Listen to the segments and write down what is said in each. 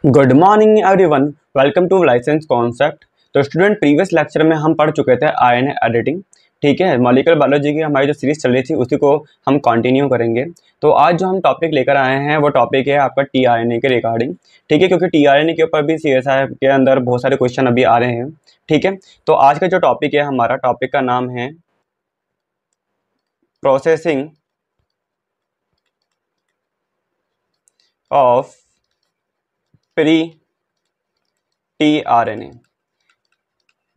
Good morning everyone, welcome to license concept. तो student, previous lecture में हम पढ़ चुके थे आरएनए एडिटिंग। ठीक है, मॉलिक्यूलर बायोलॉजी की हमारी जो सीरीज चल रही थी उसी को हम कंटिन्यू करेंगे। तो आज जो हम टॉपिक लेकर आए हैं वो टॉपिक है आपका टीआरएनए के रिगार्डिंग। ठीक है, क्योंकि टीआरएनए के ऊपर भी सीएसआई के अंदर बहुत सारे क्वेश्चन अभी आ रहे हैं। ठीक है, तो आज का जो टॉपिक है, हमारा टॉपिक का नाम है प्रोसेसिंग ऑफ प्री टीआरएनए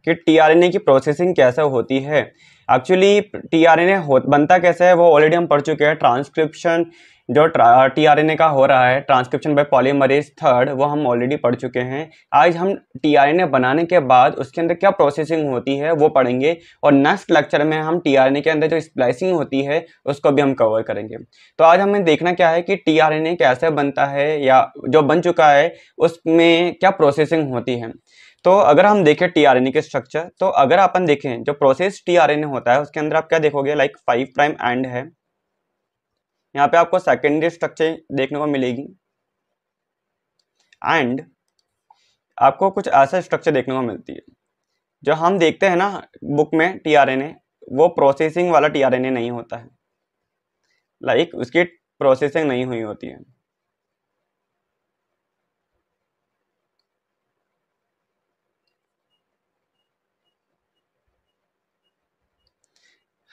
कि टीआरएनए की प्रोसेसिंग कैसे होती है। एक्चुअली टीआरएनए बनता कैसे है वो ऑलरेडी हम पढ़ चुके हैं। ट्रांसक्रिप्शन जो टीआरएनए का हो रहा है, ट्रांसक्रिप्शन बाय पॉलीमरेज थर्ड, वो हम ऑलरेडी पढ़ चुके हैं। आज हम टीआरएनए बनाने के बाद उसके अंदर क्या प्रोसेसिंग होती है वो पढ़ेंगे, और नेक्स्ट लेक्चर में हम टीआरएनए के अंदर जो स्प्लाइसिंग होती है उसको भी हम कवर करेंगे। तो आज हमें देखना क्या है कि टीआरएनए कैसे बनता है या जो बन चुका है उसमें क्या प्रोसेसिंग होती है। तो अगर हम देखें टीआरएनए के स्ट्रक्चर, तो अगर अपन देखें जो प्रोसेस टीआरएनए होता है उसके अंदर आप क्या देखोगे, लाइक 5 प्राइम एंड है। यहाँ पे आपको सेकेंडरी स्ट्रक्चर देखने को मिलेगी एंड आपको कुछ ऐसा स्ट्रक्चर देखने को मिलती है। जो हम देखते हैं ना बुक में टीआरएनए, वो प्रोसेसिंग वाला टीआरएनए नहीं होता है, लाइक उसकी प्रोसेसिंग नहीं हुई होती है।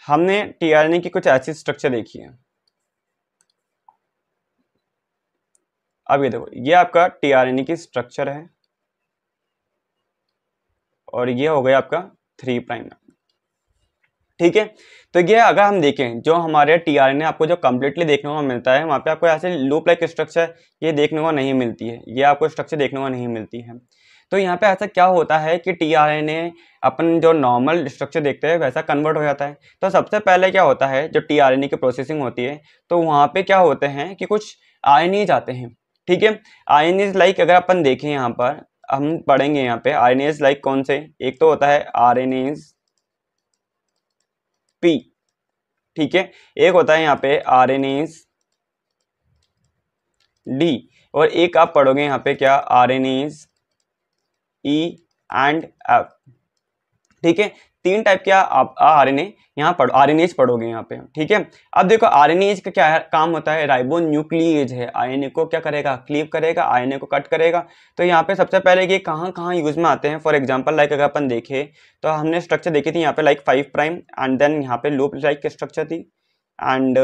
हमने टीआरएनए की कुछ ऐसी स्ट्रक्चर देखी है। अब ये देखो, ये आपका टीआरएनए की स्ट्रक्चर है और ये हो गया आपका 3 प्राइम। ठीक है, तो ये अगर हम देखें जो हमारे टीआरएनए आपको जो कम्प्लीटली देखने को मिलता है, वहाँ पे आपको ऐसे लूप लाइक स्ट्रक्चर ये देखने को नहीं मिलती है, ये आपको स्ट्रक्चर देखने को नहीं मिलती है। तो यहाँ पे ऐसा क्या होता है कि टीआरएनए अपन जो नॉर्मल स्ट्रक्चर देखते हैं वैसा कन्वर्ट हो जाता है। तो सबसे पहले क्या होता है, जो टीआरएनए की प्रोसेसिंग होती है तो वहाँ पे क्या होते हैं कि कुछ आयनीज आते हैं। ठीक है, आयनीज लाइक अगर अपन देखें यहाँ पर हम पढ़ेंगे, यहाँ पे आयनीज लाइक कौन से, एक तो होता है आरएनएज पी। ठीक है, एक होता है यहाँ पे आरएनएज डी, और एक आप पढ़ोगे यहाँ पे क्या, आरएनएज ई एंड एफ। ठीक है, 3 टाइप के आप आरएनए यहाँ पढ़ो, आरएनएज पढ़ोगे यहाँ पे। ठीक है, अब देखो आरएनएज का क्या काम होता है, राइबो न्यूक्लिएज है। आरएनए को क्या करेगा, क्लीव करेगा, आरएनए को कट करेगा। तो यहाँ पे सबसे पहले ये कहाँ कहाँ यूज में आते हैं। फॉर एग्जांपल लाइक अगर अपन देखें तो हमने स्ट्रक्चर देखी थी यहाँ पे लाइक 5 प्राइम एंड देन यहाँ पे लूप लाइक स्ट्रक्चर थी एंड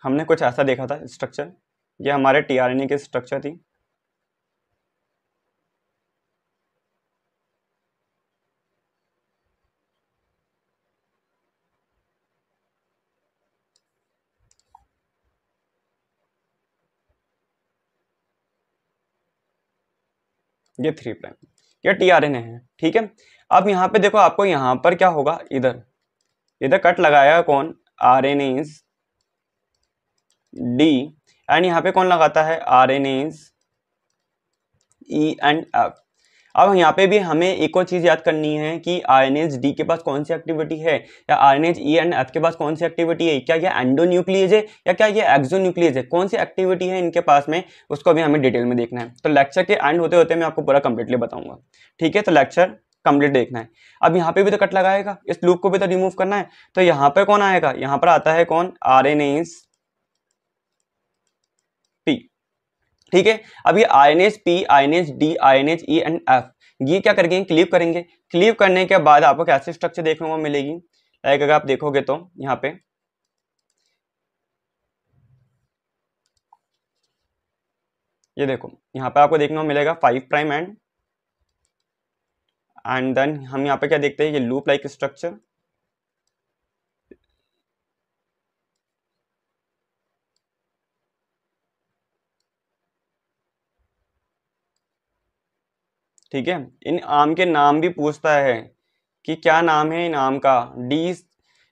हमने कुछ ऐसा देखा था स्ट्रक्चर। ये हमारे टीआरएनए की स्ट्रक्चर थी। ये 3 प्राइम, ये टीआरएनए है। ठीक है, अब यहाँ पे देखो आपको यहाँ पर क्या होगा, इधर इधर कट लगाया कौन, आरएनएज डी, एंड यहाँ पे कौन लगाता है, आरएनएज ई एंड एफ। अब यहाँ पे भी हमें एक और चीज याद करनी है कि आरएनएज डी के पास कौन सी एक्टिविटी है या आरएनएज ई एंड एफ के पास कौन सी एक्टिविटी है। क्या ये एंडोन्यूक्लियेज है या क्या ये एक्सोन्यूक्लियेज है, कौन सी एक्टिविटी है इनके पास में, उसको भी हमें डिटेल में देखना है। तो लेक्चर के एंड होते होते मैं आपको पूरा कंप्लीटली बताऊंगा। ठीक है, तो लेक्चर कंप्लीट देखना है। अब यहाँ पे भी तो कट लगाएगा, इस लूप को भी तो रिमूव करना है। तो यहाँ पे कौन आएगा, यहाँ पर आता है कौन, आरएनएज पी। ठीक है, अब ये RNase P, RNase D, RNase E and F, ये क्या करेंगे, क्लीव करेंगे। क्लीव करने के बाद आपको कैसी स्ट्रक्चर देखने को मिलेगी, लाइक अगर आप देखोगे तो यहाँ पे ये देखो, यहाँ पे आपको देखने को मिलेगा 5 प्राइम एंड देन हम यहाँ पे क्या देखते हैं, ये लूप लाइक स्ट्रक्चर। ठीक है, इन आम के नाम भी पूछता है कि क्या नाम है इन आम का, डी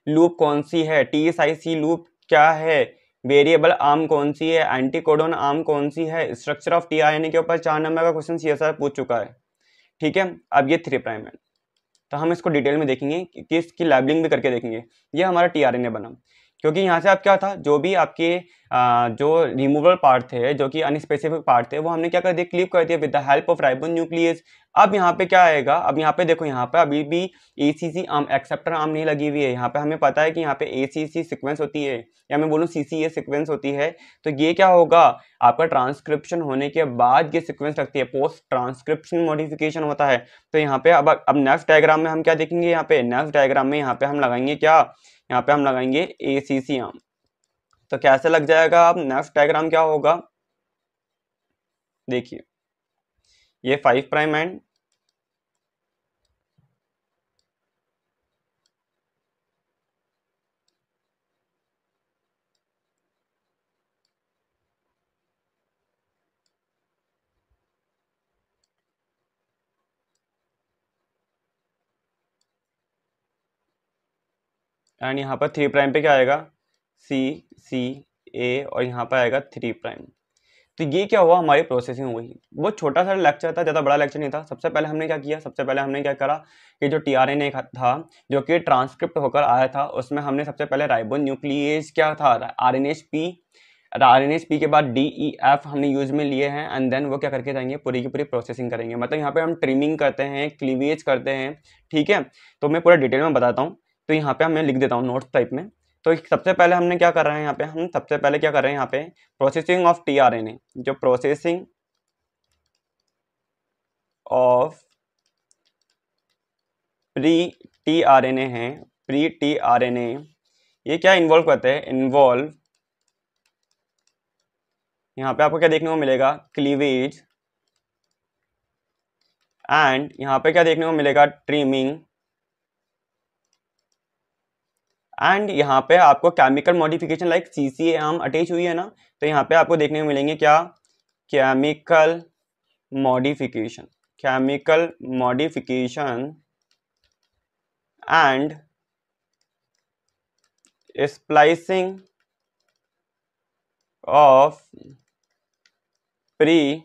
लूप कौन सी है, टीएसआईसी लूप क्या है, वेरिएबल आम कौन सी है, एंटीकोडोन आम कौन सी है। स्ट्रक्चर ऑफ टीआरएनए के ऊपर 4 नंबर का क्वेश्चन सीएसआर पूछ चुका है। ठीक है। अब ये 3 प्राइम है, तो हम इसको डिटेल में देखेंगे कि इसकी लेबलिंग भी करके देखेंगे। ये हमारा टीआरएनए बना, क्योंकि यहाँ से आप क्या था, जो भी आपके जो रिमूवल पार्ट थे, जो कि अनस्पेसिफिक पार्ट थे, वो हमने क्या कर दिया, क्लिप कर दिया with the help of ribo nucleus. अब यहाँ पे क्या आएगा, अब यहाँ पे देखो, यहाँ पे अभी भी एसीसी आर्म, एक्सेप्टर आर्म नहीं लगी हुई है। यहाँ पे हमें पता है कि यहाँ पे एसीसी सीक्वेंस होती है, या मैं बोलूँ सीसीए सीक्वेंस होती है। तो ये क्या होगा, आपका ट्रांसक्रिप्शन होने के बाद ये सीक्वेंस लगती है, पोस्ट ट्रांसक्रिप्शन मॉडिफिकेशन होता है। तो यहाँ पे अब नेक्स्ट डायग्राम में हम क्या देखेंगे, यहाँ पे नेक्स्ट डायग्राम में यहाँ पे हम लगाएंगे क्या, यहाँ पे हम लगाएंगे एसीसी आर्म। तो कैसे लग जाएगा, अब नेक्स्ट डायग्राम क्या होगा, देखिए ये 5 प्राइम एंड यहाँ पर 3 प्राइम पे क्या आएगा, सी सी ए, और यहाँ पर आएगा 3 प्राइम। तो ये क्या हुआ, हमारी प्रोसेसिंग हो गई। वो छोटा सा लेक्चर था, ज़्यादा बड़ा लेक्चर नहीं था। सबसे पहले हमने क्या किया, सबसे पहले हमने क्या करा कि जो टीआरएनए था, जो कि ट्रांसक्रिप्ट होकर आया था, उसमें हमने सबसे पहले राइबो न्यूक्लियस क्या था, आरएनएच पी के बाद DEF हमने यूज में लिए हैं, एंड देन वो क्या करके जाएंगे, पूरी की पूरी प्रोसेसिंग करेंगे। मतलब यहाँ पे हम ट्रिमिंग करते हैं, क्लीवेज करते हैं, ठीक है। तो मैं पूरा डिटेल में बताता हूँ। तो यहाँ पे मैं लिख देता हूँ नोट्स टाइप में। तो सबसे पहले हमने क्या कर रहे हैं, यहाँ पे हम सबसे पहले क्या कर रहे हैं, यहाँ पे प्रोसेसिंग ऑफ टीआरएनए, जो प्रोसेसिंग ऑफ प्री टीआरएनए है, प्री टीआरएनए, ये क्या इन्वॉल्व करते हैं, इन्वॉल्व, यहाँ पे आपको क्या देखने को मिलेगा, क्लीवेज, एंड यहाँ पे क्या देखने को मिलेगा, ट्रिमिंग, एंड यहाँ पे आपको chemical modification like CCA arm attach हुई है ना, तो यहाँ पे आपको देखने को मिलेंगे क्या, chemical modification, chemical modification and splicing of pre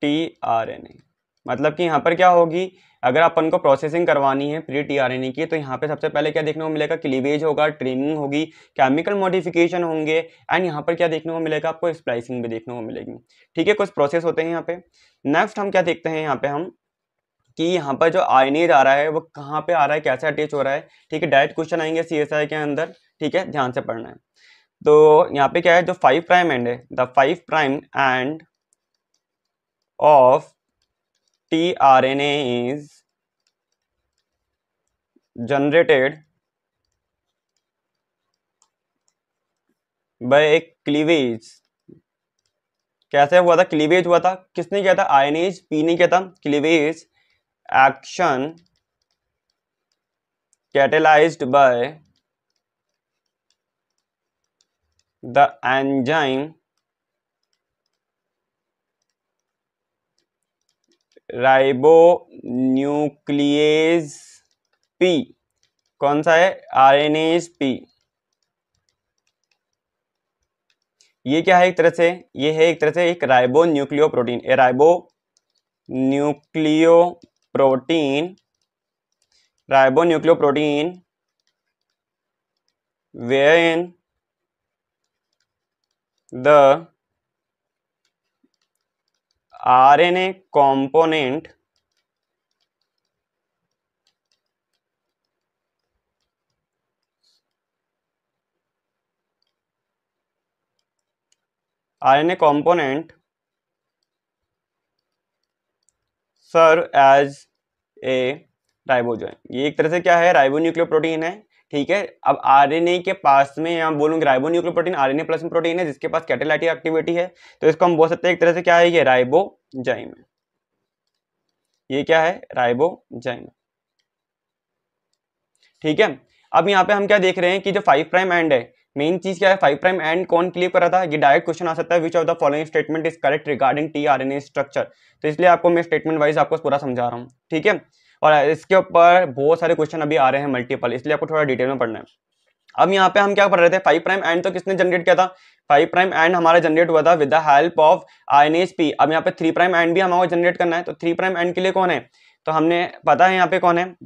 tRNA. मतलब कि यहाँ पर क्या होगी, अगर अपन को प्रोसेसिंग करवानी है प्री टीआरएनए की, तो यहाँ पे सबसे पहले क्या देखने को मिलेगा, क्लीवेज होगा, ट्रिमिंग होगी, केमिकल मॉडिफिकेशन होंगे, एंड यहाँ पर क्या देखने को मिलेगा, आपको स्प्लाइसिंग भी देखने को मिलेगी, ठीक है। कुछ प्रोसेस होते हैं यहाँ पे। नेक्स्ट हम क्या देखते हैं यहाँ पे हम, कि यहाँ पर जो आयनेज आ रहा है वो कहाँ पे आ रहा है, कैसे अटैच हो रहा है, ठीक है। डायरेक्ट क्वेश्चन आएंगे CSI के अंदर, ठीक है, ध्यान से पढ़ना है। तो यहाँ पे क्या है, जो 5 प्राइम एंड है, the 5 prime end of tRNA is generated by cleavage। कैसे हुआ था, क्लीवेज हुआ था, किसने किया था, आयनेज पी ने किया था। Cleavage action catalysed by the enzyme ribonuclease P. कौन सा है, आरएनएज पी। ये क्या है, एक तरह से ये है एक तरह से एक ribonucleoprotein, a ribonucleoprotein, ribonucleoprotein wherein the RNA component serve as a ribosome. ये एक तरह से क्या है, राइबोन्यूक्लियोप्रोटीन है, ठीक है। अब आरएनए के पास में हम बोलूंगे राइबोन्यूक्लियोप्रोटीन आरएनए प्लस में प्रोटीन है जिसके पास कैटालाइटिक एक्टिविटी है, तो इसको हम बोल सकते हैं एक तरह से क्या है, ये राइबोजाइम है। ये क्या है, राइबोजाइम, ठीक है। अब यहाँ पे हम क्या देख रहे हैं कि जो 5 प्राइम एंड है, मेन चीज क्या है, 5 प्राइम एंड कौन क्लियर कर रहा था, ये डायरेक्ट क्वेश्चन आ सकता है, which of the following statement is correct regarding tRNA structure. तो इसलिए आपको मैं स्टेटमेंट वाइज आपको पूरा समझा रहा हूँ, ठीक है। और इसके ऊपर बहुत सारे क्वेश्चन अभी आ रहे हैं मल्टीपल, इसलिए आपको थोड़ा डिटेल में पढ़ना है। अब यहाँ पे हम क्या पढ़ रहे थे, 5 प्राइम एंड तो किसने जनरेट किया था, 5 प्राइम एंड हमारा जनरेट हुआ था with the help of RNase P. अब यहाँ पे 3 प्राइम एंड भी हमारे जनरेट करना है, तो 3 प्राइम एंड के लिए कौन है, तो हमने पता है यहाँ पे कौन है,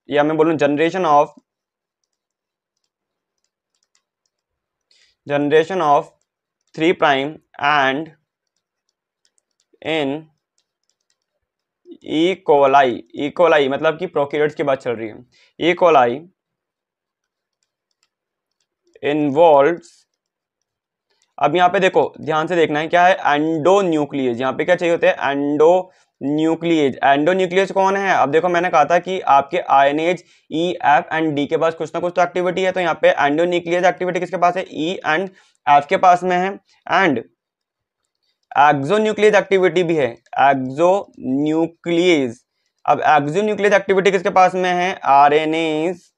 या मैं बोलूं generation of 3 prime and in E coli मतलब कि प्रोकैरियोट्स की बात चल रही है। ई कोलाई इन्वॉल्व्स, अब यहाँ पे देखो ध्यान से देखना है क्या है, एंडोन्यूक्लियस। यहाँ पे क्या चाहिए होते हैं, एंडोन्यूक्लियस। एंडोन्यूक्लियस कौन है, अब देखो मैंने कहा था कि आपके आयनेज ई एफ एंड डी के पास कुछ ना कुछ तो एक्टिविटी है, तो यहाँ पे एंडोन्यूक्लियस एक्टिविटी किसके पास है, ई एंड एफ के पास में है। एंड एक्सोन्यूक्लियस एक्टिविटी भी है, एक्सोन्यूक्लियस। अब एक्सोन्यूक्लियस एक्टिविटी किसके पास में है, आरएनएज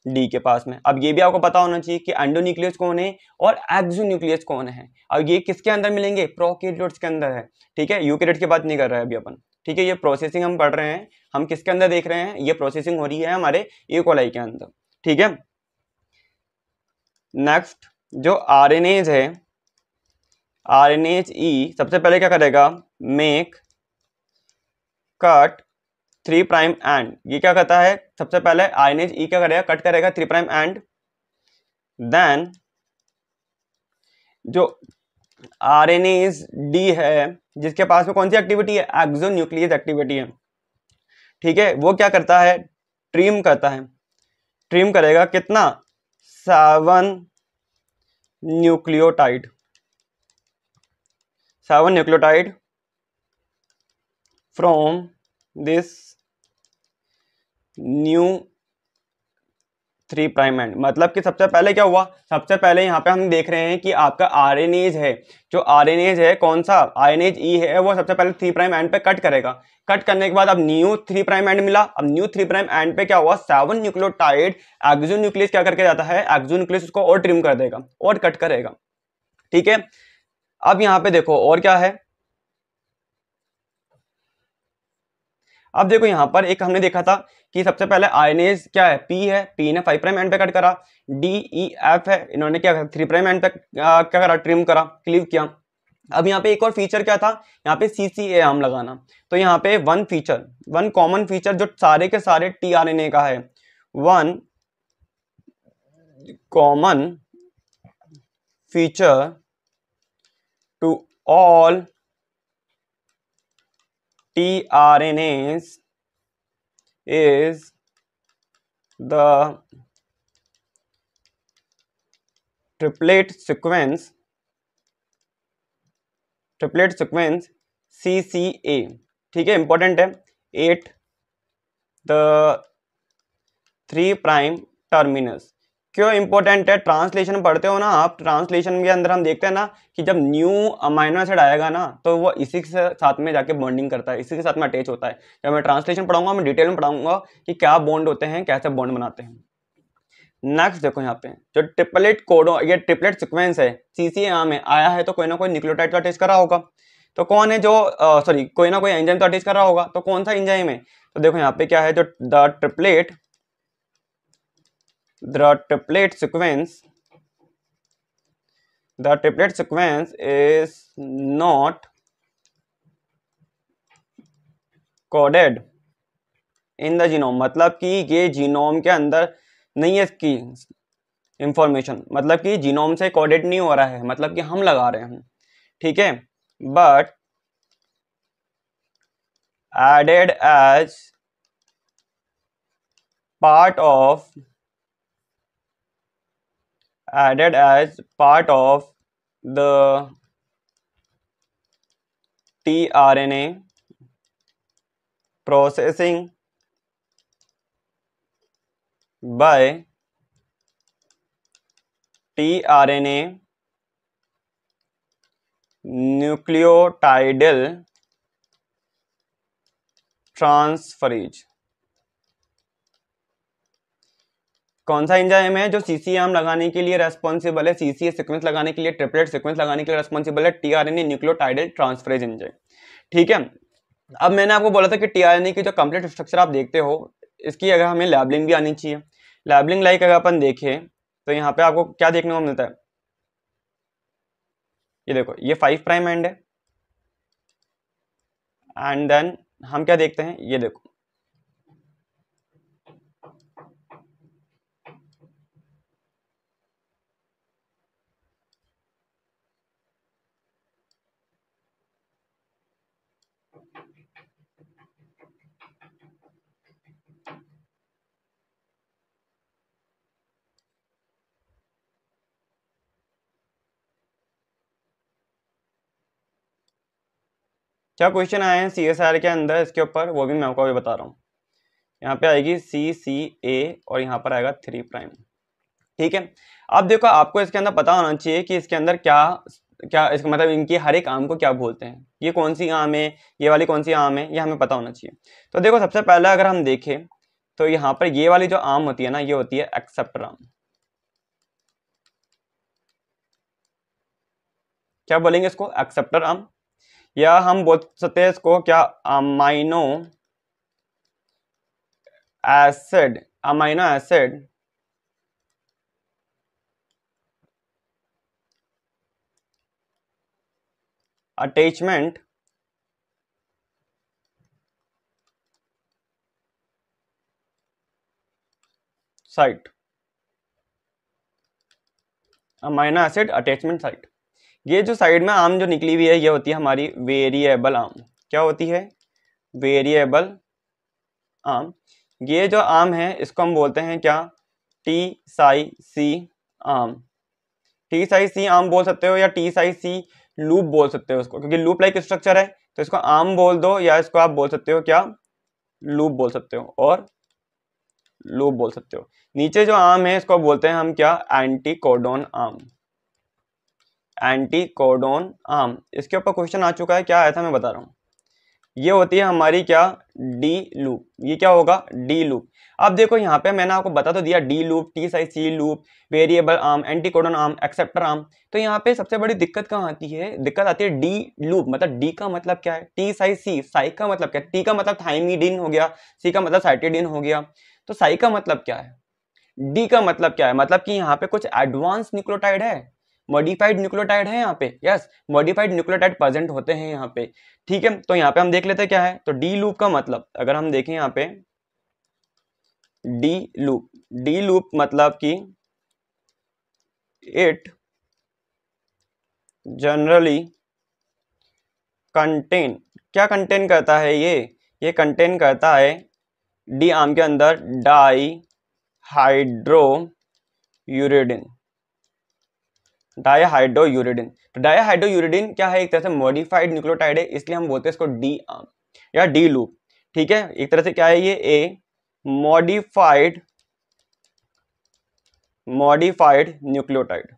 डी के पास में। अब ये भी आपको पता होना चाहिए कि एंडोन्यूक्लियस कौन है और एक्सोन्यूक्लियस कौन है, और ये किसके अंदर मिलेंगे, प्रोकैरियोट्स के अंदर है। ठीक है, यूकैरियोट की बात नहीं कर रहे हैं अभी अपन। ठीक है, ये प्रोसेसिंग हम पढ़ रहे हैं, हम किसके अंदर देख रहे हैं, ये प्रोसेसिंग हो रही है हमारे ई कोलाई के अंदर। ठीक है, नेक्स्ट जो आरएनएज है, आरएनएज ई सबसे पहले क्या करेगा, मेक कट 3 प्राइम एंड। ये क्या करता है, सबसे पहले आयनेज ई क्या करेगा, कट करेगा 3 प्राइम एंड। देन जो आरएनएज डी है जिसके पास में कौन सी एक्टिविटी है, एक्सोन्यूक्लियस एक्टिविटी है। ठीक है, वो क्या करता है, ट्रिम करता है। ट्रिम करेगा कितना, 7 nucleotide, 7 nucleotide from this new 3 prime and. मतलब कि सबसे पहले क्या हुआ, सबसे पहले यहाँ पे हम देख रहे हैं कि आपका आरएनएज है, जो आरएनएज है कौन सा, आरएनएज ई है, वो सबसे पहले 3 प्राइम एंड पे कट करेगा। कट करने के बाद अब न्यू 3 प्राइम एंड मिला। अब न्यू 3 प्राइम एंड पे क्या हुआ, 7 न्यूक्लियोटाइड एक्सोन्यूक्लियस क्या करके जाता है, एक्सोन्यूक्लियस उसको और ट्रिम कर देगा और कट करेगा। ठीक है, अब यहाँ पे देखो और क्या है, अब देखो यहाँ पर एक हमने देखा था कि सबसे पहले आयनेज क्या है, पी है, पी ने 5 प्राइम एंड पे कट करा। डी ई एफ है, इन्होंने क्या करा, 3 प्राइम एंड पे क्या करा, ट्रिम करा, क्लीव किया। अब यहाँ पे एक और फीचर क्या था, यहाँ पे CCA आर्म लगाना। तो यहाँ पे वन कॉमन फीचर जो सारे के सारे टीआरएनए का है, one common feature to all tRNAs is the triplet sequence CCA। ठीक है, इंपॉर्टेंट है, 8 द 3 प्राइम टर्मिनस। क्यों इंपॉर्टेंट है, ट्रांसलेशन पढ़ते हो ना आप, ट्रांसलेशन के अंदर हम देखते हैं ना कि जब न्यू अमाइनो एसिड आएगा ना तो वो इसी के साथ में जाके बॉन्डिंग करता है, इसी के साथ में अटैच होता है। जब मैं ट्रांसलेशन पढ़ाऊंगा मैं डिटेल में पढ़ाऊंगा कि क्या बॉन्ड होते हैं, कैसे बॉन्ड बनाते हैं। नेक्स्ट देखो यहाँ पे जो ट्रिपलेट कोडो, ये ट्रिपलेट सीक्वेंस है, CCA में आया है तो कोई ना कोई न्यूक्लियोटाइड तो अटैच करा होगा। तो कौन है जो सॉरी कोई ना कोई एंजाइम तो अटैच करा होगा, तो कौन सा एंजाइम है, तो देखो यहाँ पे क्या है, जो the triplet sequence is not coded in the genome। मतलब कि ये जीनोम के अंदर नहीं है इसकी इंफॉर्मेशन, मतलब कि जीनोम से कोडेड नहीं हो रहा है, मतलब कि हम लगा रहे हैं। ठीक है, but added as part of the tRNA processing by tRNA nucleotidal transferase। कौन सा एंजाइम है जो CCA आर्म लगाने के लिए रेस्पॉन्सिबल है, CCA सीक्वेंस लगाने के लिए, ट्रिपलेट सीक्वेंस लगाने के लिए रेस्पॉन्सिबल है, टीआरएनए न्यूक्लियोटाइडल ट्रांसफरेज एंजाइम। ठीक है, अब मैंने आपको बोला था कि टीआरएनए की जो कंप्लीट स्ट्रक्चर आप देखते हो, इसकी अगर हमें लैबलिंग भी आनी चाहिए। लेबलिंग लाइक अगर अपन देखें तो यहाँ पे आपको क्या देखने को मिलता है, ये देखो ये 5 प्राइम एंड है, एंड देन हम क्या देखते हैं, ये देखो क्या क्वेश्चन आए हैं CSR के अंदर इसके ऊपर, वो भी मैं आपको अभी बता रहा हूँ। यहाँ पे आएगी CCA और यहाँ पर आएगा 3 प्राइम। ठीक है, अब देखो आपको इसके अंदर पता होना चाहिए कि इसके अंदर क्या क्या इसका मतलब इनकी हर एक आम को क्या बोलते हैं, ये कौन सी आम है, ये वाली कौन सी आम है, ये हमें पता होना चाहिए। तो देखो सबसे पहले अगर हम देखें तो यहाँ पर ये वाली जो आम होती है ना, ये होती है एक्सेप्टर आम। क्या बोलेंगे इसको, एक्सेप्टर आम, या हम बोल सकते हैं इसको क्या, amino acid, amino acid attachment site, amino acid attachment site. ये जो साइड में आम जो निकली हुई है ये होती है हमारी वेरिएबल आम। क्या होती है, वेरिएबल आम। ये जो आम है इसको हम बोलते हैं क्या, टी साई सी आम। टी साई सी आम बोल सकते हो या टी साई सी लूप बोल सकते हो उसको, क्योंकि लूप लाइक स्ट्रक्चर है तो इसको आम बोल दो, या इसको आप बोल सकते हो क्या, लूप बोल सकते हो और लूप बोल सकते हो। नीचे जो आम है इसको बोलते हैं हम क्या, एंटी कोडोन आम। एंटी कोडोन आम, इसके ऊपर क्वेश्चन आ चुका है, क्या आया था मैं बता रहा हूँ। ये होती है हमारी क्या, डी लूप। ये क्या होगा, डी लूप। अब देखो यहाँ पे मैंने आपको बता तो दिया, D loop, T psi C loop, variable arm, anticodon arm, acceptor arm. तो यहाँ पे सबसे बड़ी दिक्कत कहाँ आती है, दिक्कत आती है डी लूप। मतलब डी का मतलब क्या है, टी साई सी, साई का मतलब क्या है, टी का मतलब थाइमिडिन हो गया, सी का मतलब साइटिडिन हो गया, तो साई का मतलब क्या है, डी का मतलब क्या है, मतलब कि यहाँ पे कुछ एडवांस न्यूक्लियोटाइड है, मॉडिफाइड न्यूक्लियोटाइड है यहाँ पे। यस, मॉडिफाइड न्यूक्लियोटाइड प्रेजेंट होते हैं यहाँ पे। ठीक है, तो यहाँ पे हम देख लेते हैं क्या है। तो डी लूप का मतलब अगर हम देखें यहाँ पे, डी लूप मतलब कि इट जनरली कंटेन, क्या कंटेन करता है ये कंटेन करता है डी आर्म के अंदर डाई हाइड्रो यूरिडिन। डाईहाइड्रोयूरिडिन, तो डाईहाइड्रोयूरिडिन क्या है, एक तरह से मॉडिफाइड न्यूक्लियोटाइड है, इसलिए हम बोलते हैं इसको डी आर्म या डी लूप। ठीक है, एक तरह से क्या है ये, ए मॉडिफाइड न्यूक्लियोटाइड।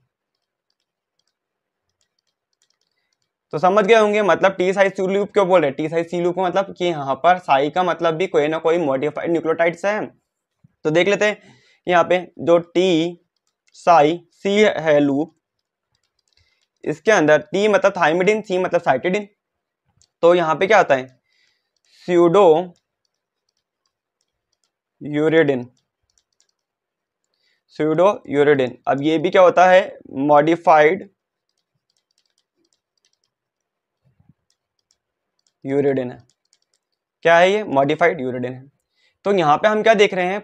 तो समझ गए होंगे, मतलब टी साई सी लूप क्यों बोल रहे हैं, टी साई सी लूप का मतलब कि यहाँ पर साई का मतलब भी कोई ना कोई मॉडिफाइड न्यूक्लियोटाइड्स है। तो देख लेते हैं यहाँ पे, जो टी साई सी है लूप, इसके अंदर टी मतलब थाइमिडिन, सी मतलब साइटिडिन, तो यहाँ पे क्या आता है, स्यूडो यूरिडिन, स्यूडो यूरिडिन। अब ये भी क्या होता है, मॉडिफाइड यूरिडिन है। क्या है ये, मॉडिफाइड यूरिडिन है। तो यहाँ पे हम क्या देख रहे हैं,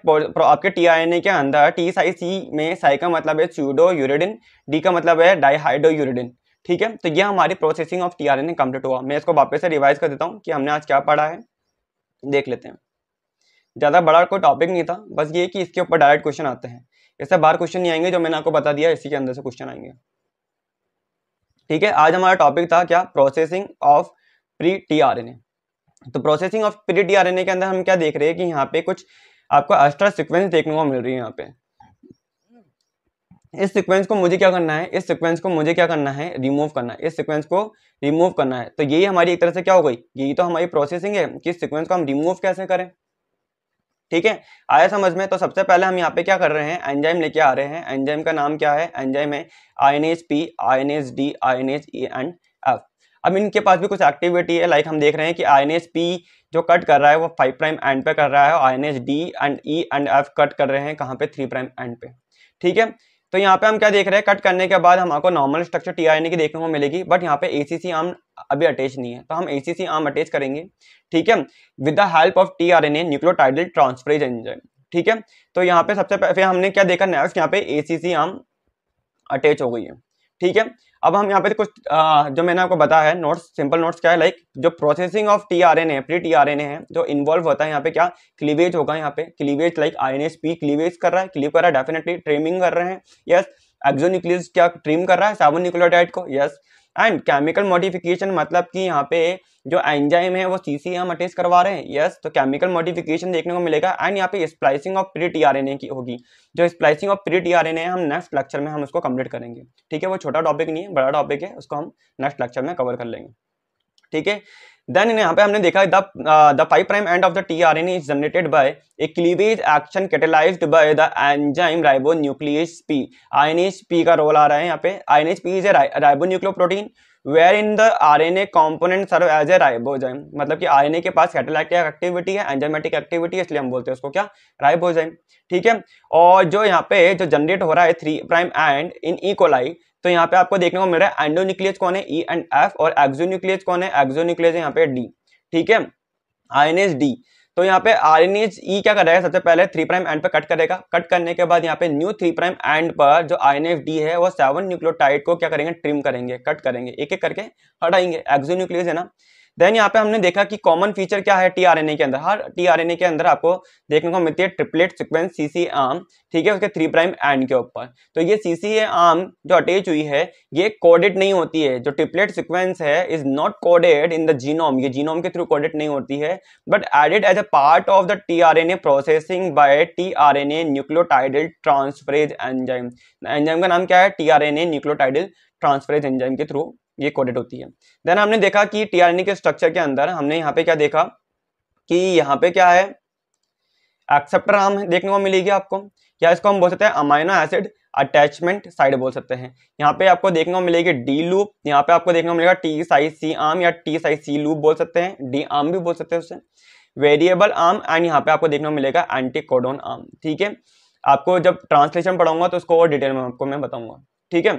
आपके टीआरएनए के अंदर टी साई सी में साई का मतलब है स्यूडो यूरिडिन, डी का मतलब है डाईहाइड्रो यूरिडिन। ठीक है, तो ये हमारी प्रोसेसिंग ऑफ टीआरएनए कंप्लीट हुआ। मैं इसको वापस से रिवाइज कर देता हूँ कि हमने आज क्या पढ़ा है, देख लेते हैं। ज्यादा बड़ा कोई टॉपिक नहीं था, बस ये कि इसके ऊपर डायरेक्ट क्वेश्चन आते हैं, इससे बाहर क्वेश्चन नहीं आएंगे, जो मैंने आपको बता दिया इसी के अंदर से क्वेश्चन आएंगे। ठीक है, आज हमारा टॉपिक था क्या, प्रोसेसिंग ऑफ प्री टीआरएनए। तो प्रोसेसिंग ऑफ प्री टीआरएनए के अंदर हम क्या देख रहे हैं कि यहाँ पे कुछ आपको एक्स्ट्रा सीक्वेंस देखने को मिल रही है। यहाँ पे इस सीक्वेंस को मुझे क्या करना है, इस सीक्वेंस को मुझे क्या करना है, रिमूव करना है, इस सीक्वेंस को रिमूव करना है। तो यही हमारी एक तरह से क्या हो गई, यही तो हमारी प्रोसेसिंग है कि इस सीक्वेंस को हम रिमूव कैसे करें। ठीक है, आया समझ में। तो सबसे पहले हम यहाँ पे क्या कर रहे हैं, एंजाइम लेके आ रहे हैं। एंजाइम का नाम क्या है, एंजाइम है INHP, INHD, INHE and F। अब इनके पास भी कुछ एक्टिविटी है, लाइक हम देख रहे हैं कि INHP जो कट कर रहा है वो 5 प्राइम एंड पे कर रहा है, और INHD and E and F cut कर रहे हैं कहाँ पे, 3 प्राइम एंड पे। ठीक है, तो यहाँ पे हम क्या देख रहे हैं, कट करने के बाद हमको नॉर्मल स्ट्रक्चर tRNA की देखने को मिलेगी, बट यहाँ पे ACC आर्म अभी अटैच नहीं है, तो हम ACC आर्म अटैच करेंगे। ठीक है, with the help of tRNA nucleotidyl transferase enzyme. ठीक है, तो यहाँ पे सबसे पहले हमने क्या देखा, नेक्स्ट यहाँ पे ACC आर्म अटैच हो गई है। ठीक है, अब हम यहाँ पे कुछ जो मैंने आपको बताया है नोट्स, सिंपल नोट्स क्या है, लाइक जो processing of tRNA pre tRNA है जो इन्वॉल्व होता है यहाँ पे क्या, क्लीवेज होगा, यहाँ पे क्लीवेज, लाइक INHP क्लीवेज कर रहा है, क्लीव कर रहा है, डेफिनेटली ट्रिमिंग कर रहे हैं, यस। एक्सोन्यूक्लियस क्या ट्रिम कर रहा है, 7 न्यूक्लियोटाइड को, यस। एंड केमिकल मॉडिफिकेशन मतलब कि यहाँ पे जो एंजाइम है वो CC हम अटैच करवा रहे हैं, यस। तो केमिकल मॉडिफिकेशन देखने को मिलेगा, एंड यहाँ पे स्प्लाइसिंग ऑफ प्री tRNA की होगी। जो स्प्लाइसिंग ऑफ प्री tRNA है हम नेक्स्ट लेक्चर में हम उसको कंप्लीट करेंगे। ठीक है, वो छोटा टॉपिक नहीं है, बड़ा टॉपिक है, उसको हम नेक्स्ट लेक्चर में कवर कर लेंगे। ठीक है, देन यहाँ पे हमने देखा the 5 prime end of the tRNA is generated by a cleavage action catalysed by the enzyme ribonuclease P। INHP का रोल आ रहा है यहाँ पे। INHP is a ribonucleoprotein wherein the RNA component serve as a ribozyme, मतलब कि RNA के पास कैटेलाइटिक एक्टिविटी है, एंजाइमेटिक एक्टिविटी है, इसलिए हम बोलते हैं उसको क्या, राइबोजाइम। ठीक है, और जो यहाँ पे जो जनरेट हो रहा है 3 prime and in E. coli, तो यहाँ पे आपको देखने को मिल रहा है एंडोन्यूक्लियस कौन है, E एंड F, और एक्सोन्यूक्लियस कौन है, एक्सोन्यूक्लियस है यहाँ पे D। ठीक है, INHD। तो यहाँ पे RNHE क्या कर रहा है, सबसे पहले 3 प्राइम एंड पे कट करेगा, कट करने के बाद यहाँ पे न्यू 3 प्राइम एंड पर जो INHD है वो 7 न्यूक्लियोटाइड को क्या करेंगे, ट्रिम करेंगे, कट करेंगे, एक एक करके हटाएंगे, एक्सोन्यूक्लियस है ना। देन यहाँ पे हमने देखा कि कॉमन फीचर क्या है tRNA के अंदर, हर tRNA के अंदर आपको देखने को मिलती है ट्रिपलेट सीक्वेंस CC आर्म। ठीक है, उसके 3 प्राइम एंड के ऊपर, तो ये CCA आर्म जो अटैच हुई है ये कोडेड नहीं होती है, जो ट्रिपलेट सीक्वेंस है is not coded in the genome, ये जीनोम के थ्रू कोडेड नहीं होती है, but added as a part of the tRNA processing by tRNA nucleotidyl transferase enzyme. Enzyme का नाम क्या है, tRNA न्यूक्लियोटाइडल ट्रांसफरेज एंजाइम के थ्रू ये कोडेड होती है। देन हमने देखा कि tRNA के स्ट्रक्चर के अंदर हमने यहाँ पे क्या देखा कि यहाँ पे क्या है, एक्सेप्टर आर्म देखने को मिलेगी आपको, या इसको हम बोल सकते हैं अमाइनो एसिड अटैचमेंट साइड बोल सकते हैं। यहाँ पे आपको देखने को मिलेगी D लूप, यहाँ पे आपको देखने को मिलेगा T साइज C आर्म या T साइज C लूप बोल सकते हैं, D आर्म भी बोल सकते हैं उससे, वेरिएबल आर्म, एंड यहाँ पे आपको देखने को मिलेगा एंटी कोडोन आर्म। ठीक है, आपको जब ट्रांसलेशन पढ़ाऊंगा तो उसको और डिटेल में आपको मैं बताऊंगा। ठीक है,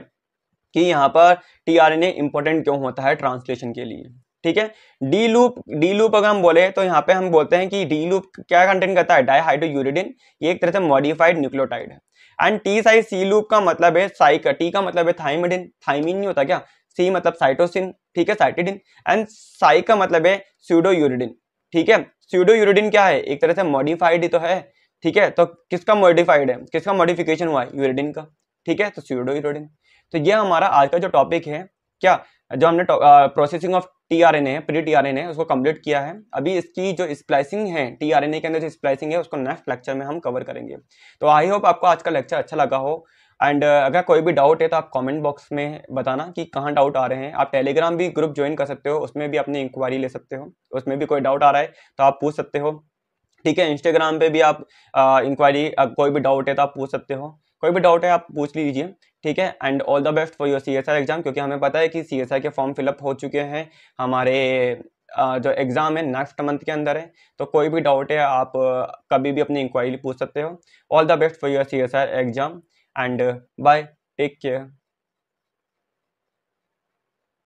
कि यहाँ पर tRNA इंपॉर्टेंट क्यों होता है ट्रांसलेशन के लिए। ठीक है, डी लूप अगर हम बोले तो यहाँ पे हम बोलते हैं कि डी लूप क्या कंटेंट करता है, डाइहाइड्रोयूरिडिन, ये एक तरह से मॉडिफाइड न्यूक्लियोटाइड है। And T psi C loop का मतलब है साइक, टी का मतलब है थाइमिडिन, थाइमिन नहीं होता क्या, सी मतलब साइटोसिन, ठीक है, साइटिडिन, एंड साइ का मतलब है स्यूडोयूरिडिन। ठीक है, स्यूडोयूरिडिन क्या है, एक तरह से मॉडिफाइड ही तो है। ठीक है, तो किसका मॉडिफाइड है, किसका मॉडिफिकेशन हुआ है, यूरिडिन का। ठीक है, तो स्यूडोयूरिडिन। तो ये हमारा आज का जो टॉपिक है, क्या जो हमने प्रोसेसिंग ऑफ tRNA है, प्री tRNA है, उसको कंप्लीट किया है। अभी इसकी जो स्प्लाइसिंग है tRNA के अंदर जो स्प्लाइसिंग है उसको नेक्स्ट लेक्चर में हम कवर करेंगे। तो आई होप आपको आज का लेक्चर अच्छा लगा हो, एंड अगर कोई भी डाउट है तो आप कमेंट बॉक्स में बताना कि कहाँ डाउट आ रहे हैं। आप टेलीग्राम भी ग्रुप ज्वाइन कर सकते हो, उसमें भी अपनी इंक्वायरी ले सकते हो, उसमें भी कोई डाउट आ रहा है तो आप पूछ सकते हो। ठीक है, इंस्टाग्राम पे भी आप इंक्वायरी, कोई भी डाउट है तो आप पूछ सकते हो, कोई भी डाउट है आप पूछ लीजिए। ठीक है, and all the best for your CSR exam, क्योंकि हमें पता है कि CSR के फॉर्म फिलअप हो चुके हैं, हमारे जो एग्जाम है नेक्स्ट मंथ के अंदर है। तो कोई भी डाउट है आप कभी भी अपनी इंक्वायरी पूछ सकते हो। All the best for your CSR exam, and bye, take care.